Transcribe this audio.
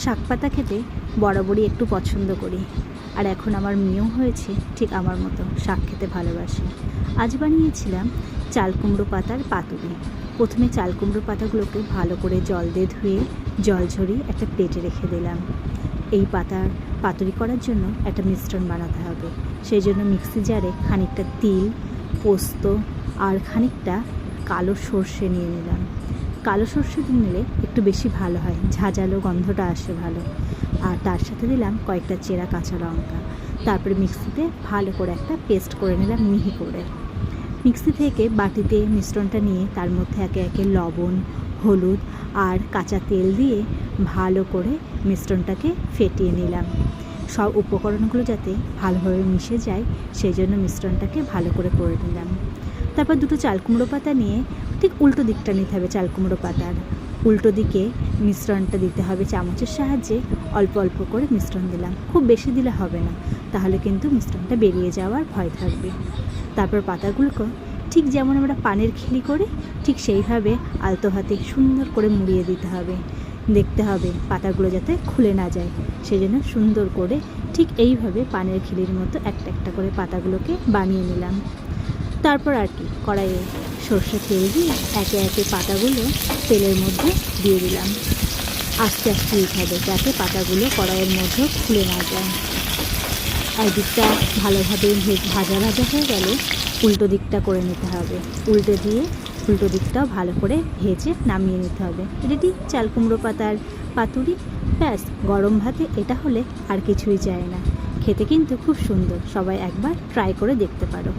শাক পাতা খেতে বরাবরই একটু পছন্দ করি, আর এখন আমার মেয়েও হয়েছে ঠিক আমার মতো শাক খেতে ভালোবাসে। আজ বানিয়েছিলাম চাল কুমড়ো পাতার পাতুরি। প্রথমে চাল কুমড়ো পাতাগুলোকে ভালো করে জল দিয়ে ধুয়ে জল ঝরিয়ে একটা প্লেটে রেখে দিলাম। এই পাতার পাতুরি করার জন্য একটা মিশ্রণ বানাতে হবে। সেই জন্য মিক্সি জারে খানিকটা তিল, পোস্ত আর খানিকটা কালো সর্ষে নিয়ে নিলাম। কালো সর্ষে নিলে একটু বেশি ভালো হয়, ঝাঁঝালো গন্ধটা আসে ভালো। আর তার সাথে দিলাম কয়েকটা চেরা কাঁচা লঙ্কা। তারপরে মিক্সিতে ভালো করে একটা পেস্ট করে নিলাম মিহি করে। মিক্সি থেকে বাটিতে মিশ্রণটা নিয়ে তার মধ্যে একে একে লবণ, হলুদ আর কাঁচা তেল দিয়ে ভালো করে মিশ্রণটাকে ফেটিয়ে নিলাম। সব উপকরণগুলো যাতে ভালোভাবে মিশে যায় সেই জন্য মিশ্রণটাকে ভালো করে নিলাম। তারপর দুটো চাল কুমড়ো পাতা নিয়ে ঠিক উল্টো দিকটা নিতে হবে। চাল কুমড়ো পাতার উল্টো দিকে মিশ্রণটা দিতে হবে চামচের সাহায্যে। অল্প অল্প করে মিশ্রণ দিলাম, খুব বেশি দিলে হবে না, তাহলে কিন্তু মিশ্রণটা বেরিয়ে যাওয়ার ভয় থাকবে। তারপর পাতাগুলোকে ঠিক যেমন আমরা পানের খিলি করি ঠিক সেইভাবে আলতো হাতে সুন্দর করে মুড়িয়ে দিতে হবে। দেখতে হবে পাতাগুলো যাতে খুলে না যায়, সেই জন্য সুন্দর করে ঠিক এইভাবে পানের খিলির মতো একটা একটা করে পাতাগুলোকে বানিয়ে নিলাম। তারপর আর কি, কড়াইয়ে সর্ষে তেল দিয়ে একে একে পাতাগুলো তেলের মধ্যে দিয়ে দিলাম। আস্তে আস্তে দিতে হবে যাতে পাতাগুলো কড়াইয়ের মধ্যে খুলে না যায়। একদিকটা ভালোভাবে ভাজা ভাজা হয়ে গেলে উল্টো দিকটা করে নিতে হবে। উল্টে দিয়ে উল্টো দিকটাও ভালো করে ভেজে নামিয়ে নিতে হবে। রেডি চাল কুমড়ো পাতার পাতুরি। ব্যাস, গরম ভাতে এটা হলে আর কিছুই চাই না। খেতে কিন্তু খুব সুন্দর, সবাই একবার ট্রাই করে দেখতে পারো।